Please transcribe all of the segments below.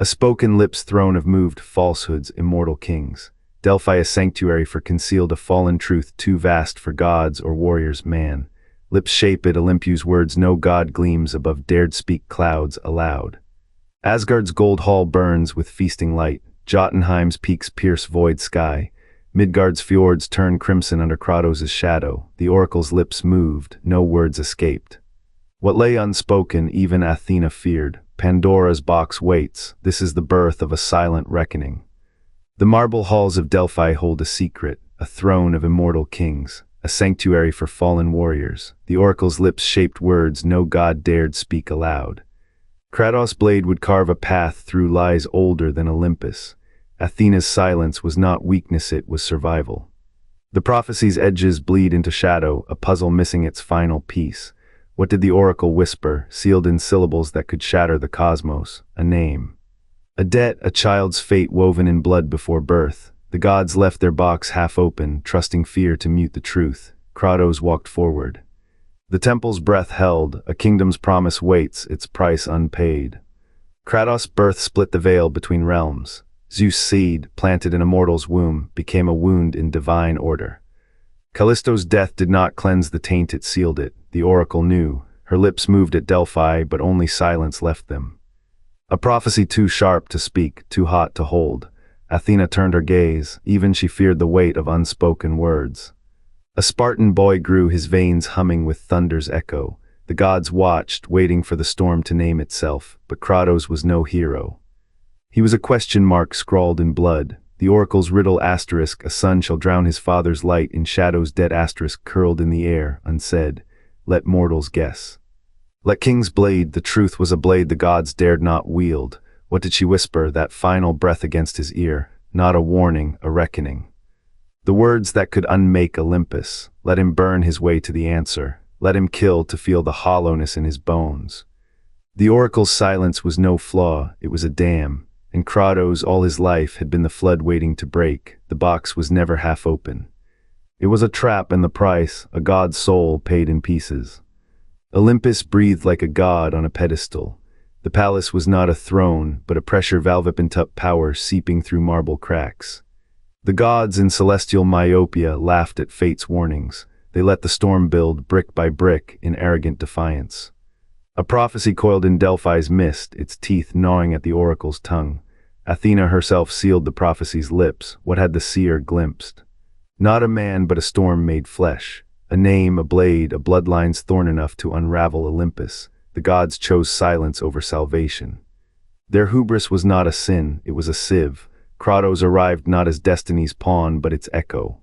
A spoken lips throne of moved falsehoods, immortal kings. Delphi a sanctuary for concealed a fallen truth too vast for gods or warriors man. Lips shape it Olympus words no god gleams above dared speak clouds aloud. Asgard's gold hall burns with feasting light, Jotunheim's peaks pierce void sky. Midgard's fjords turn crimson under Kratos' shadow, the oracle's lips moved, no words escaped. What lay unspoken even Athena feared, Pandora's box waits, this is the birth of a silent reckoning. The marble halls of Delphi hold a secret, a throne of immortal kings, a sanctuary for fallen warriors. The oracle's lips shaped words no god dared speak aloud. Kratos' blade would carve a path through lies older than Olympus. Athena's silence was not weakness, it was survival. The prophecy's edges bleed into shadow, a puzzle missing its final piece. What did the oracle whisper, sealed in syllables that could shatter the cosmos? A name. A debt, a child's fate woven in blood before birth. The gods left their box half open, trusting fear to mute the truth. Kratos walked forward. The temple's breath held, a kingdom's promise waits, its price unpaid. Kratos' birth split the veil between realms. Zeus' seed, planted in a mortal's womb, became a wound in divine order. Callisto's death did not cleanse the taint, it sealed it. The oracle knew. Her lips moved at Delphi, but only silence left them. A prophecy too sharp to speak, too hot to hold. Athena turned her gaze, even she feared the weight of unspoken words. A Spartan boy grew, his veins humming with thunder's echo. The gods watched, waiting for the storm to name itself, but Kratos was no hero. He was a question mark scrawled in blood. The oracle's riddle asterisk, a son shall drown his father's light in shadows, dead asterisk curled in the air, unsaid. Let mortals guess. Let kings blade, the truth was a blade the gods dared not wield. What did she whisper, that final breath against his ear? Not a warning, a reckoning. The words that could unmake Olympus. Let him burn his way to the answer. Let him kill to feel the hollowness in his bones. The oracle's silence was no flaw, it was a dam. And Kratos, all his life, had been the flood waiting to break. The box was never half open. It was a trap, and the price, a god's soul paid in pieces. Olympus breathed like a god on a pedestal. The palace was not a throne, but a pressure valve pent up power seeping through marble cracks. The gods in celestial myopia laughed at fate's warnings. They let the storm build, brick by brick, in arrogant defiance. A prophecy coiled in Delphi's mist, its teeth gnawing at the oracle's tongue. Athena herself sealed the prophecy's lips. What had the seer glimpsed? Not a man, but a storm made flesh. A name, a blade, a bloodline's thorn enough to unravel Olympus. The gods chose silence over salvation. Their hubris was not a sin, it was a sieve. Kratos arrived not as destiny's pawn, but its echo.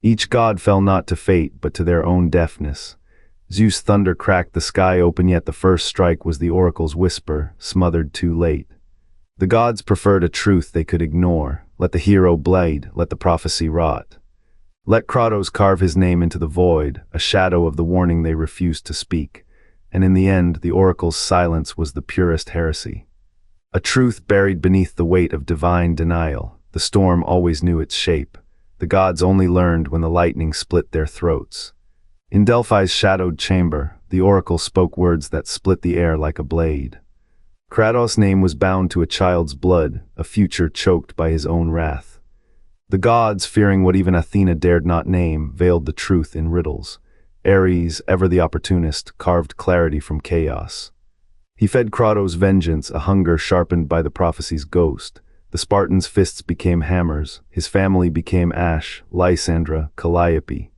Each god fell not to fate, but to their own deafness. Zeus' thunder cracked the sky open, yet the first strike was the oracle's whisper, smothered too late. The gods preferred a truth they could ignore. Let the hero blade, let the prophecy rot. Let Kratos carve his name into the void, a shadow of the warning they refused to speak. And in the end, the oracle's silence was the purest heresy. A truth buried beneath the weight of divine denial. The storm always knew its shape. The gods only learned when the lightning split their throats. In Delphi's shadowed chamber, the oracle spoke words that split the air like a blade. Kratos' name was bound to a child's blood, a future choked by his own wrath. The gods, fearing what even Athena dared not name, veiled the truth in riddles. Ares, ever the opportunist, carved clarity from chaos. He fed Kratos' vengeance, a hunger sharpened by the prophecy's ghost. The Spartan's fists became hammers, his family became ash, Lysandra, Calliope.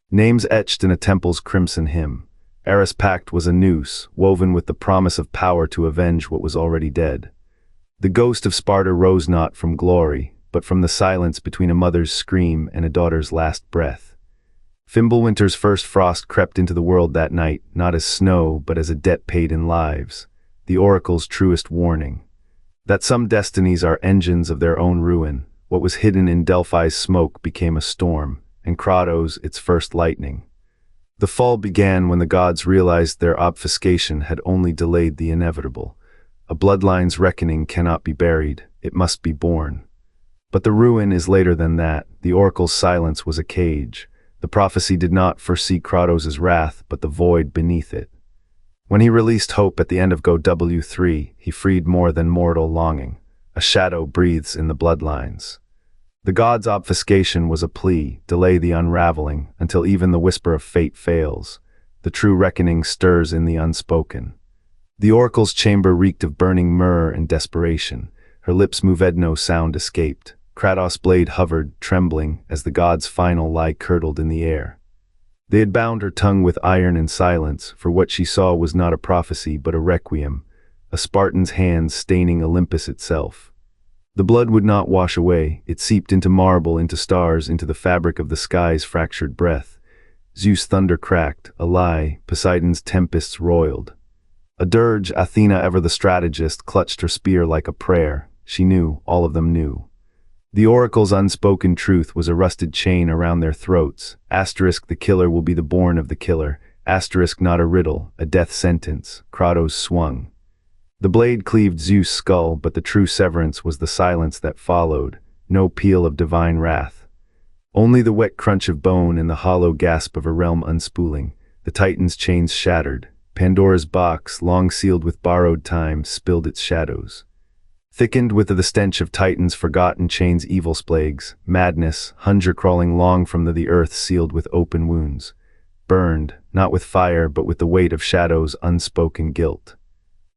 Names etched in a temple's crimson hymn. Eris' pact was a noose, woven with the promise of power to avenge what was already dead. The ghost of Sparta rose not from glory, but from the silence between a mother's scream and a daughter's last breath. Fimbulwinter's first frost crept into the world that night, not as snow, but as a debt paid in lives, the oracle's truest warning. That some destinies are engines of their own ruin. What was hidden in Delphi's smoke became a storm, and Kratos its first lightning. The fall began when the gods realized their obfuscation had only delayed the inevitable. A bloodline's reckoning cannot be buried, it must be born. But the ruin is later than that. The oracle's silence was a cage. The prophecy did not foresee Kratos' wrath, but the void beneath it. When he released hope at the end of Go W3, he freed more than mortal longing. A shadow breathes in the bloodlines. The god's obfuscation was a plea, delay the unraveling, until even the whisper of fate fails. The true reckoning stirs in the unspoken. The oracle's chamber reeked of burning myrrh and desperation. Her lips moved, no sound escaped. Kratos' blade hovered, trembling, as the god's final lie curdled in the air. They had bound her tongue with iron and silence, for what she saw was not a prophecy but a requiem, a Spartan's hands staining Olympus itself. The blood would not wash away, it seeped into marble, into stars, into the fabric of the sky's fractured breath. Zeus' thunder cracked, a lie, Poseidon's tempests roiled. A dirge, Athena, ever the strategist, clutched her spear like a prayer. She knew, all of them knew. The oracle's unspoken truth was a rusted chain around their throats. Asterisk, the killer will be the born of the killer. Asterisk, not a riddle, a death sentence. Kratos swung. The blade cleaved Zeus' skull, but the true severance was the silence that followed. No peal of divine wrath. Only the wet crunch of bone and the hollow gasp of a realm unspooling. The Titan's chains shattered. Pandora's box, long sealed with borrowed time, spilled its shadows. Thickened with the stench of Titan's forgotten chains, evil plagues, madness, hunger crawling long from the earth sealed with open wounds. Burned, not with fire but with the weight of shadows' unspoken guilt.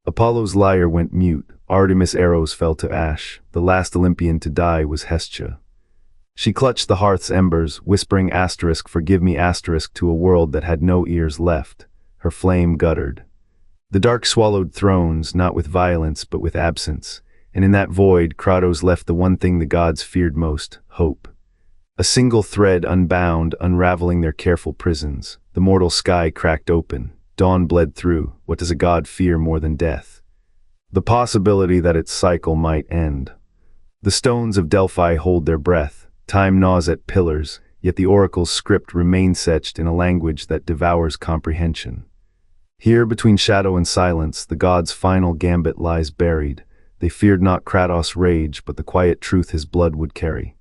Apollo's lyre went mute, Artemis' arrows fell to ash, the last Olympian to die was Hestia. She clutched the hearth's embers, whispering asterisk, forgive me asterisk, to a world that had no ears left. Her flame guttered. The dark swallowed thrones, not with violence but with absence, and in that void Kratos left the one thing the gods feared most, hope. A single thread unbound, unraveling their careful prisons. The mortal sky cracked open. Dawn bled through. What does a god fear more than death? The possibility that its cycle might end. The stones of Delphi hold their breath. Time gnaws at pillars, yet the oracle's script remains etched in a language that devours comprehension. Here, between shadow and silence, the god's final gambit lies buried. They feared not Kratos' rage, but the quiet truth his blood would carry.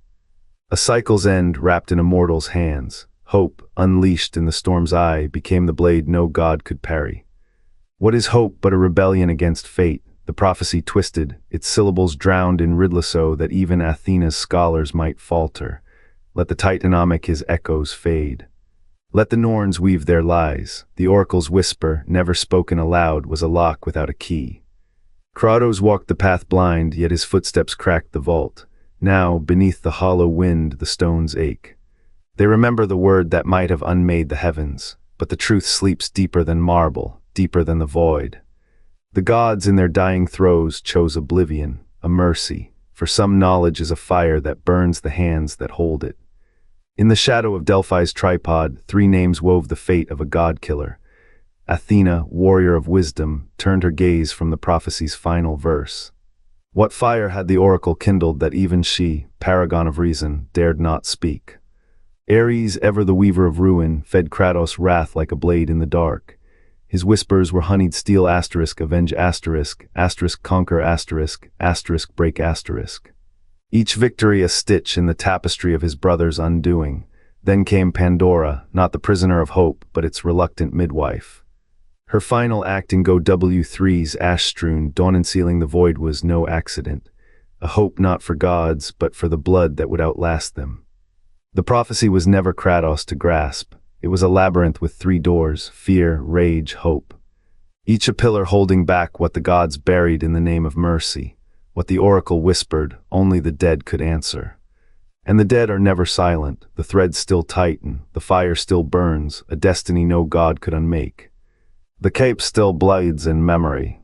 A cycle's end wrapped in a mortal's hands. Hope, unleashed in the storm's eye, became the blade no god could parry. What is hope but a rebellion against fate? The prophecy twisted, its syllables drowned in riddles so that even Athena's scholars might falter. Let the Titanomic his echoes fade. Let the Norns weave their lies. The oracle's whisper, never spoken aloud, was a lock without a key. Kratos walked the path blind, yet his footsteps cracked the vault. Now, beneath the hollow wind, the stones ache. They remember the word that might have unmade the heavens, but the truth sleeps deeper than marble, deeper than the void. The gods in their dying throes chose oblivion, a mercy, for some knowledge is a fire that burns the hands that hold it. In the shadow of Delphi's tripod, three names wove the fate of a god-killer. Athena, warrior of wisdom, turned her gaze from the prophecy's final verse. What fire had the oracle kindled that even she, paragon of reason, dared not speak? Ares, ever the weaver of ruin, fed Kratos' wrath like a blade in the dark. His whispers were honeyed steel asterisk, avenge asterisk, asterisk conquer asterisk, asterisk break asterisk. Each victory a stitch in the tapestry of his brother's undoing. Then came Pandora, not the prisoner of hope, but its reluctant midwife. Her final act in Go W3's ash-strewn dawn unsealing the void was no accident. A hope not for gods, but for the blood that would outlast them. The prophecy was never Kratos to grasp. It was a labyrinth with three doors: fear, rage, hope. Each a pillar holding back what the gods buried in the name of mercy. What the oracle whispered, only the dead could answer. And the dead are never silent. The threads still tighten, the fire still burns, a destiny no god could unmake. The cape still bleeds in memory.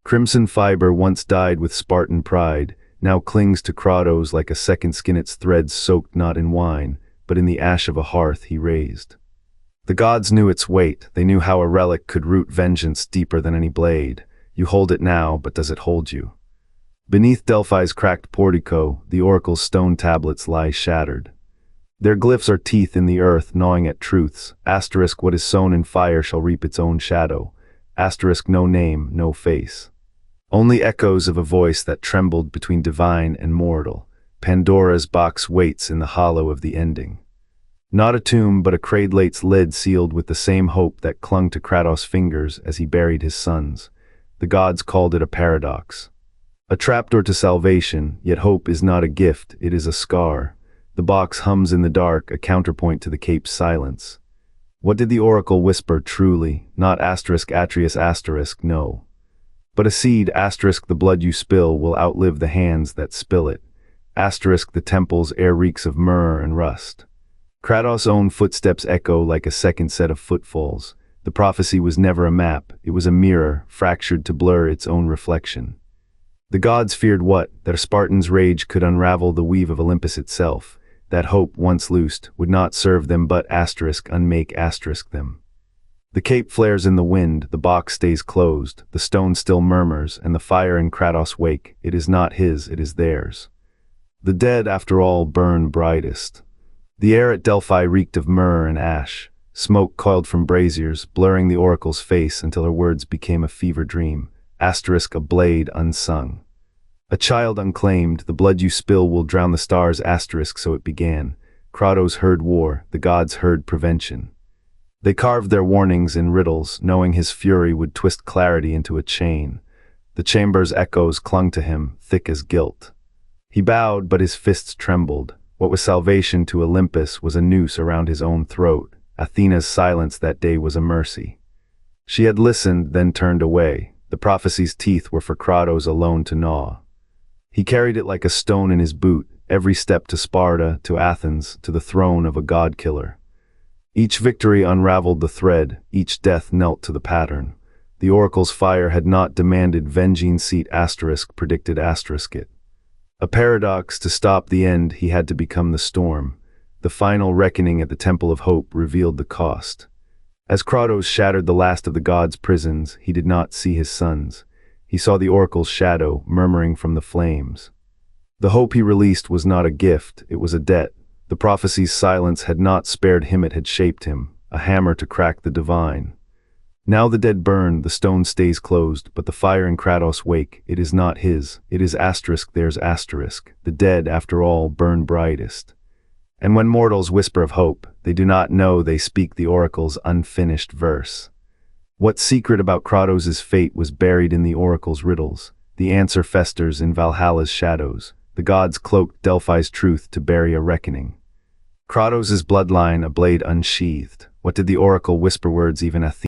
Crimson fiber once died with Spartan pride, now clings to Kratos like a second skin, its threads soaked not in wine, but in the ash of a hearth he raised. The gods knew its weight. They knew how a relic could root vengeance deeper than any blade. You hold it now, but does it hold you? Beneath Delphi's cracked portico, the oracle's stone tablets lie shattered. Their glyphs are teeth in the earth, gnawing at truths. Asterisk, what is sown in fire shall reap its own shadow. Asterisk, no name, no face. Only echoes of a voice that trembled between divine and mortal. Pandora's box waits in the hollow of the ending. Not a tomb, but a cradle's lid sealed with the same hope that clung to Kratos' fingers as he buried his sons. The gods called it a paradox. A trapdoor to salvation, yet hope is not a gift, it is a scar. The box hums in the dark, a counterpoint to the cape's silence. What did the oracle whisper truly? Not Atreus no. But a seed, the blood you spill will outlive the hands that spill it. The temple's air reeks of myrrh and rust. Kratos' own footsteps echo like a second set of footfalls. The prophecy was never a map, it was a mirror, fractured to blur its own reflection. The gods feared what? That a Spartan's rage could unravel the weave of Olympus itself. That hope, once loosed, would not serve them but unmake them. The cape flares in the wind, the box stays closed, the stone still murmurs, and the fire in Kratos' wake, it is not his, it is theirs. The dead, after all, burn brightest. The air at Delphi reeked of myrrh and ash. Smoke coiled from braziers, blurring the oracle's face until her words became a fever dream. A blade unsung. A child unclaimed, the blood you spill will drown the stars. So it began. Kratos heard war, the gods heard prevention. They carved their warnings in riddles, knowing his fury would twist clarity into a chain. The chamber's echoes clung to him, thick as guilt. He bowed, but his fists trembled. What was salvation to Olympus was a noose around his own throat. Athena's silence that day was a mercy. She had listened, then turned away. The prophecy's teeth were for Kratos alone to gnaw. He carried it like a stone in his boot, every step to Sparta, to Athens, to the throne of a god-killer. Each victory unraveled the thread, each death knelt to the pattern. The oracle's fire had not demanded venging seat predicted it. A paradox, to stop the end, he had to become the storm. The final reckoning at the Temple of Hope revealed the cost. As Kratos shattered the last of the gods' prisons, he did not see his sons. He saw the oracle's shadow murmuring from the flames. The hope he released was not a gift, it was a debt. The prophecy's silence had not spared him, it had shaped him, a hammer to crack the divine. Now the dead burn, the stone stays closed, but the fire in Kratos' wake, it is not his, it is theirs. The dead, after all, burn brightest. And when mortals whisper of hope, they do not know they speak the oracle's unfinished verse. What secret about Kratos' fate was buried in the oracle's riddles? The answer festers in Valhalla's shadows. The gods cloaked Delphi's truth to bury a reckoning. Kratos' bloodline, a blade unsheathed. What did the oracle whisper words even Athena?